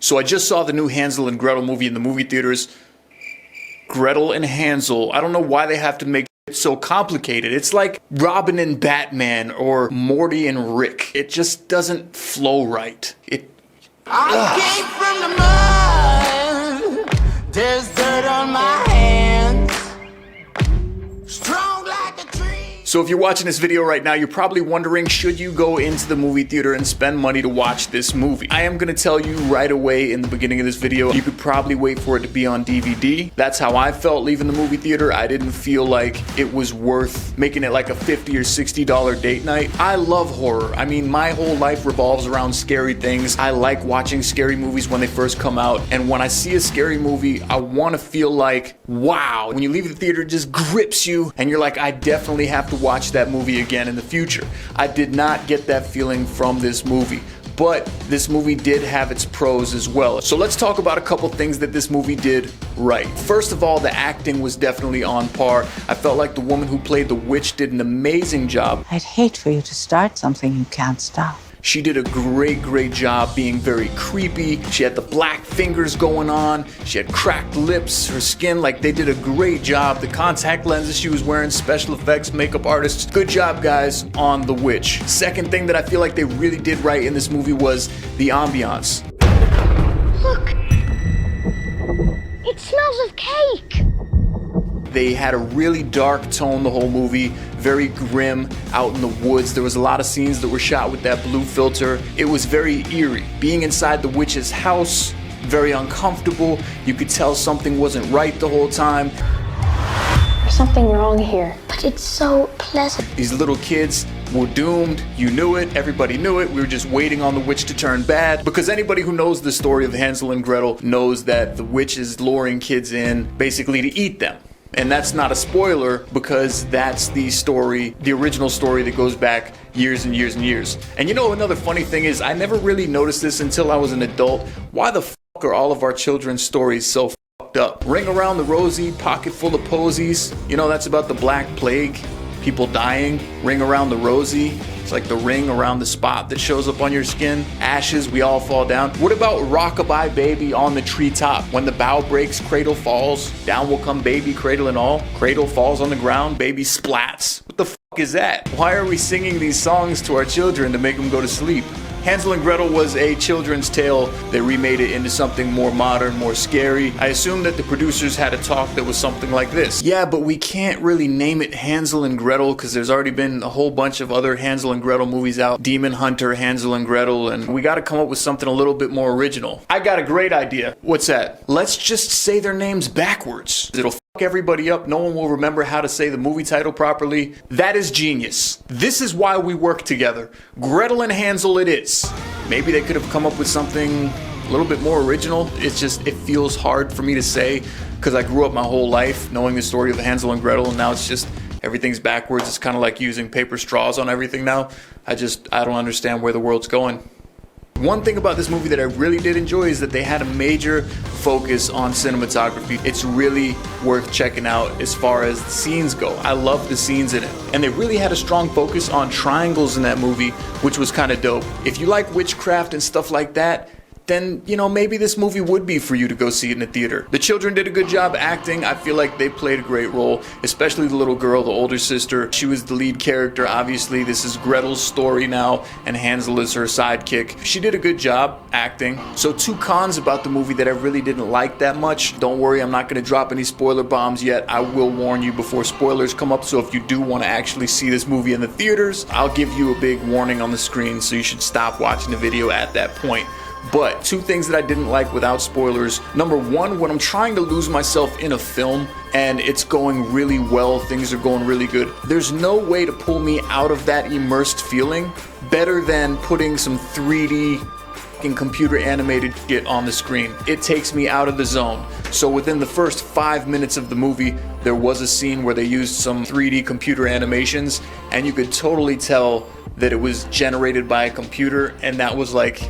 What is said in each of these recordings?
So I just saw the new Hansel and Gretel movie in the movie theaters. Gretel and Hansel. I don't know why they have to make it so complicated. It's like Robin and Batman or Morty and Rick. It just doesn't flow right. I came from the mud. There's dirt on my hands. Strong like a tree. So if you're watching this video right now, you're probably wondering, should you go into the movie theater and spend money to watch this movie? I am gonna tell you right away in the beginning of this video, you could probably wait for it to be on DVD. That's how I felt leaving the movie theater. I didn't feel like it was worth making it like a $50 or $60 date night. I love horror. I mean, my whole life revolves around scary things. I like watching scary movies when they first come out. And when I see a scary movie, I wanna feel like, wow. When you leave the theater, it just grips you and you're like, I definitely have to watch that movie again in the future. I did not get that feeling from this movie, but this movie did have its pros as well. So let's talk about a couple things that this movie did right. First of all, the acting was definitely on par. I felt like the woman who played the witch did an amazing job. I'd hate for you to start something you can't stop. She did a great job being very creepy. She had the black fingers going on. She had cracked lips, her skin, like they did a great job. The contact lenses she was wearing, special effects, makeup artists. Good job, guys, on The Witch. Second thing that I feel like they really did right in this movie was the ambiance. Look! It smells of cake! They had a really dark tone the whole movie, very grim, out in the woods. There was a lot of scenes that were shot with that blue filter. It was very eerie. Being inside the witch's house, very uncomfortable. You could tell something wasn't right the whole time. There's something wrong here, but it's so pleasant. These little kids were doomed. You knew it. Everybody knew it. We were just waiting on the witch to turn bad. Because anybody who knows the story of Hansel and Gretel knows that the witch is luring kids in basically to eat them. And that's not a spoiler because that's the story, the original story that goes back years and years and years. And you know, another funny thing is I never really noticed this until I was an adult. Why the fuck are all of our children's stories so fucked up? Ring Around the Rosie, Pocket Full of Posies. You know, that's about the Black Plague, people dying. Ring Around the Rosie. It's like the ring around the spot that shows up on your skin. Ashes, we all fall down. What about Rockabye Baby on the treetop? When the bough breaks, cradle falls. Down will come baby, cradle and all. Cradle falls on the ground, baby splats. What the fuck is that? Why are we singing these songs to our children to make them go to sleep? Hansel and Gretel was a children's tale. They remade it into something more modern, more scary. I assume that the producers had a talk that was something like this. Yeah, but we can't really name it Hansel and Gretel because there's already been a whole bunch of other Hansel and Gretel movies out. Demon Hunter, Hansel and Gretel, and we gotta come up with something a little bit more original. I got a great idea. What's that? Let's just say their names backwards. It'll fuck everybody up. No one will remember how to say the movie title properly. That is genius. This is why we work together. Gretel and Hansel it is. Maybe they could have come up with something a little bit more original. It's just, it feels hard for me to say because I grew up my whole life knowing the story of Hansel and Gretel, and now it's just everything's backwards. It's kind of like using paper straws on everything now. I don't understand where the world's going. One thing about this movie that I really did enjoy is that they had a major focus on cinematography. It's really worth checking out as far as the scenes go. I love the scenes in it. And they really had a strong focus on triangles in that movie, which was kind of dope. If you like witchcraft and stuff like that, then, you know, maybe this movie would be for you to go see it in the theater. The children did a good job acting. I feel like they played a great role, especially the little girl, the older sister. She was the lead character. Obviously, this is Gretel's story now, and Hansel is her sidekick. She did a good job acting. So 2 cons about the movie that I really didn't like that much. Don't worry, I'm not going to drop any spoiler bombs yet. I will warn you before spoilers come up, so if you do want to actually see this movie in the theaters, I'll give you a big warning on the screen, so you should stop watching the video at that point. But 2 things that I didn't like without spoilers. Number 1, when I'm trying to lose myself in a film and it's going really well, things are going really good, there's no way to pull me out of that immersed feeling better than putting some 3D computer animated shit on the screen. It takes me out of the zone. So within the first 5 minutes of the movie, there was a scene where they used some 3D computer animations, and you could totally tell that it was generated by a computer, and that was like,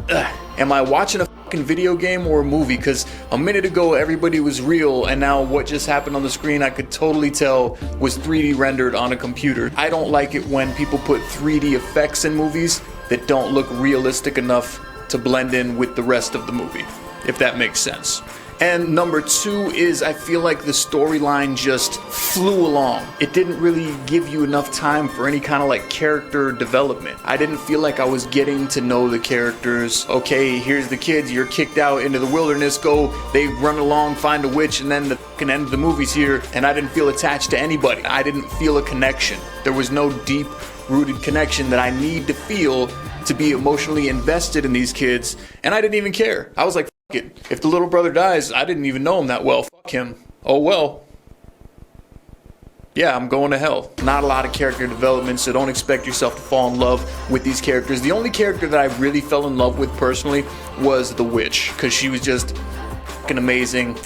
ugh. Am I watching a fucking video game or a movie? Because a minute ago everybody was real, and now what just happened on the screen I could totally tell was 3D rendered on a computer. I don't like it when people put 3D effects in movies that don't look realistic enough to blend in with the rest of the movie, if that makes sense. And number two is I feel like the storyline just flew along. It didn't really give you enough time for any kind of like character development. I didn't feel like I was getting to know the characters. Okay, here's the kids, you're kicked out into the wilderness, go, they run along, find a witch, and then the fucking end of the movie's here, and I didn't feel attached to anybody. I didn't feel a connection. There was no deep rooted connection that I need to feel to be emotionally invested in these kids, and I didn't even care. I was like, it. If the little brother dies, I didn't even know him that well. Fuck him. Oh well. Yeah, I'm going to hell. Not a lot of character development, so don't expect yourself to fall in love with these characters. The only character that I really fell in love with personally was the witch, because she was just fucking amazing.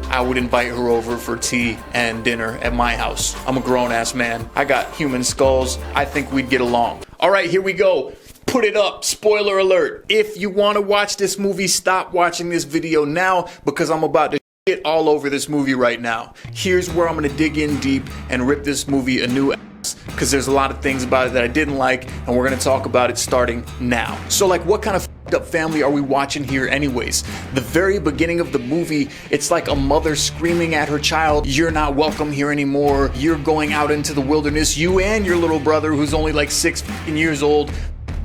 I would invite her over for tea and dinner at my house. I'm a grown-ass man. I got human skulls. I think we'd get along. All right, here we go. Put it up. Spoiler alert. If you want to watch this movie, stop watching this video now, because I'm about to shit all over this movie right now. Here's where I'm going to dig in deep and rip this movie a new ass, because there's a lot of things about it that I didn't like, and we're going to talk about it starting now. So like, what kind of up family are we watching here anyways? The very beginning of the movie, it's like a mother screaming at her child, you're not welcome here anymore, you're going out into the wilderness, you and your little brother who's only like 6 years old,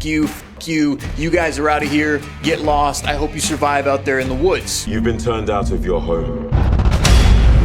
you guys are out of here, get lost, I hope you survive out there in the woods. You've been turned out of your home,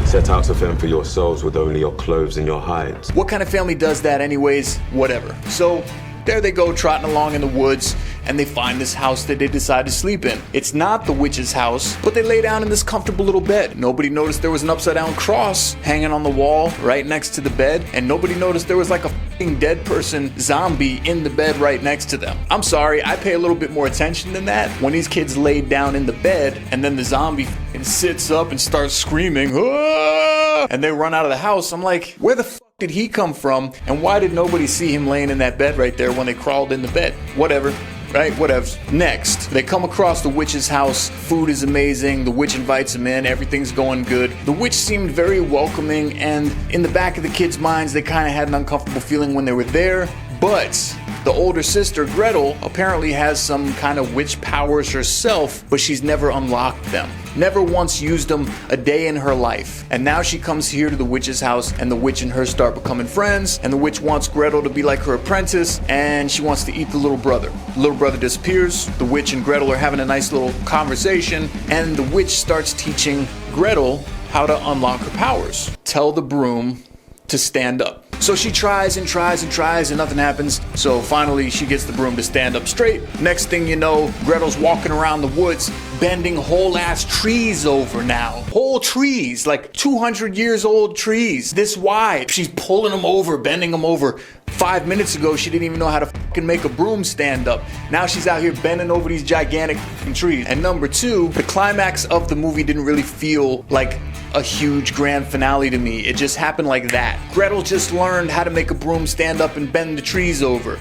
set out to fend for yourselves with only your clothes and your hides. What kind of family does that anyways? Whatever. So there they go, trotting along in the woods, and they find this house that they decide to sleep in. It's not the witch's house, but they lay down in this comfortable little bed. Nobody noticed there was an upside down cross hanging on the wall right next to the bed, and nobody noticed there was like a fucking dead person zombie in the bed right next to them. I'm sorry, I pay a little bit more attention than that. When these kids laid down in the bed, and then the zombie fucking sits up and starts screaming, "Ah!" and they run out of the house, I'm like, where the fuck did he come from, and why did nobody see him laying in that bed right there when they crawled in the bed? Whatever. Right? Whatever. Next, they come across the witch's house. Food is amazing. The witch invites them in. Everything's going good. The witch seemed very welcoming, and in the back of the kids' minds, they kind of had an uncomfortable feeling when they were there. But the older sister, Gretel, apparently has some kind of witch powers herself, but she's never unlocked them. Never once used them a day in her life. And now she comes here to the witch's house, and the witch and her start becoming friends, and the witch wants Gretel to be like her apprentice, and she wants to eat the little brother. The little brother disappears, the witch and Gretel are having a nice little conversation, and the witch starts teaching Gretel how to unlock her powers. Tell the broom to stand up. So she tries and tries and tries and nothing happens. So finally she gets the broom to stand up straight. Next thing you know, Gretel's walking around the woods, bending whole ass trees over now. Whole trees, like 200 years old trees, this wide. She's pulling them over, bending them over. 5 minutes ago, she didn't even know how to fucking make a broom stand up. Now she's out here bending over these gigantic fucking trees. And number two, the climax of the movie didn't really feel like a huge grand finale to me. It just happened like that. Gretel just learned how to make a broom stand up and bend the trees over.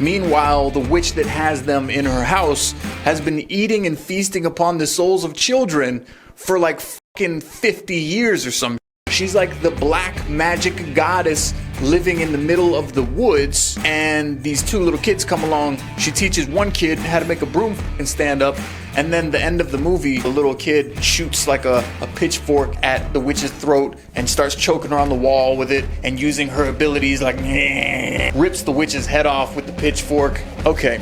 Meanwhile, the witch that has them in her house has been eating and feasting upon the souls of children for like fucking 50 years or something. She's like the black magic goddess living in the middle of the woods, and these two little kids come along. She teaches one kid how to make a broom and stand up, and then the end of the movie, the little kid shoots like a pitchfork at the witch's throat and starts choking her on the wall with it and using her abilities like rips the witch's head off with the pitchfork. Okay.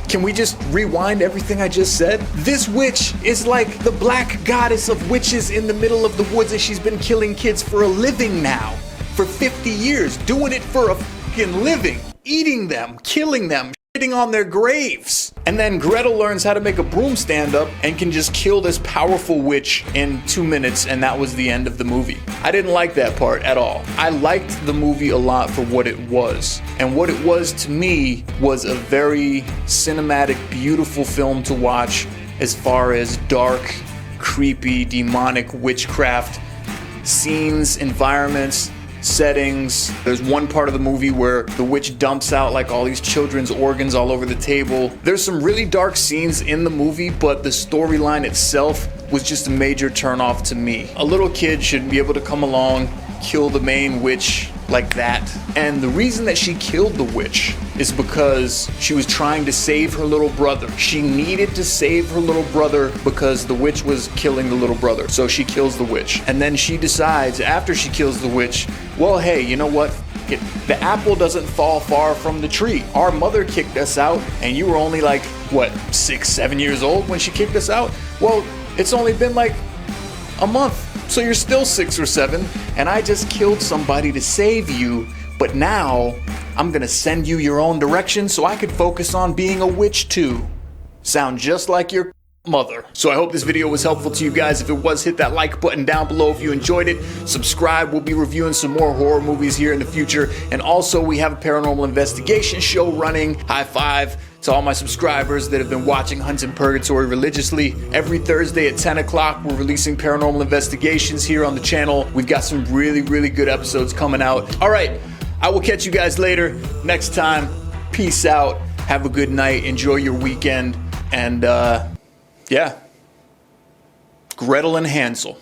Can we just rewind everything I just said? This witch is like the black goddess of witches in the middle of the woods, and she's been killing kids for a living now. For 50 years, doing it for a fucking living. Eating them, killing them, shitting on their graves. And then Gretel learns how to make a broom stand up and can just kill this powerful witch in 2 minutes, and that was the end of the movie. I didn't like that part at all. I liked the movie a lot for what it was. And what it was to me was a very cinematic, beautiful film to watch as far as dark, creepy, demonic witchcraft scenes, environments, settings. There's one part of the movie where the witch dumps out like all these children's organs all over the table. There's some really dark scenes in the movie, but the storyline itself was just a major turnoff to me. A little kid should be able to come along, kill the main witch like that. And the reason that she killed the witch is because she was trying to save her little brother. She needed to save her little brother because the witch was killing the little brother. So she kills the witch. And then she decides, after she kills the witch, well, hey, you know what? The apple doesn't fall far from the tree. Our mother kicked us out, and you were only like, what, 6, 7 years old when she kicked us out? Well, it's only been like a month. So you're still 6 or 7, and I just killed somebody to save you, but now I'm gonna send you your own direction so I could focus on being a witch too. Sound just like your mother. So I hope this video was helpful to you guys. If it was, hit that like button down below if you enjoyed it. Subscribe. We'll be reviewing some more horror movies here in the future. And also, we have a paranormal investigation show running. High five to all my subscribers that have been watching Hunt in Purgatory religiously. Every Thursday at 10 o'clock, we're releasing paranormal investigations here on the channel. We've got some really, really good episodes coming out. All right, I will catch you guys later. Next time, peace out. Have a good night. Enjoy your weekend. And, yeah, Gretel and Hansel.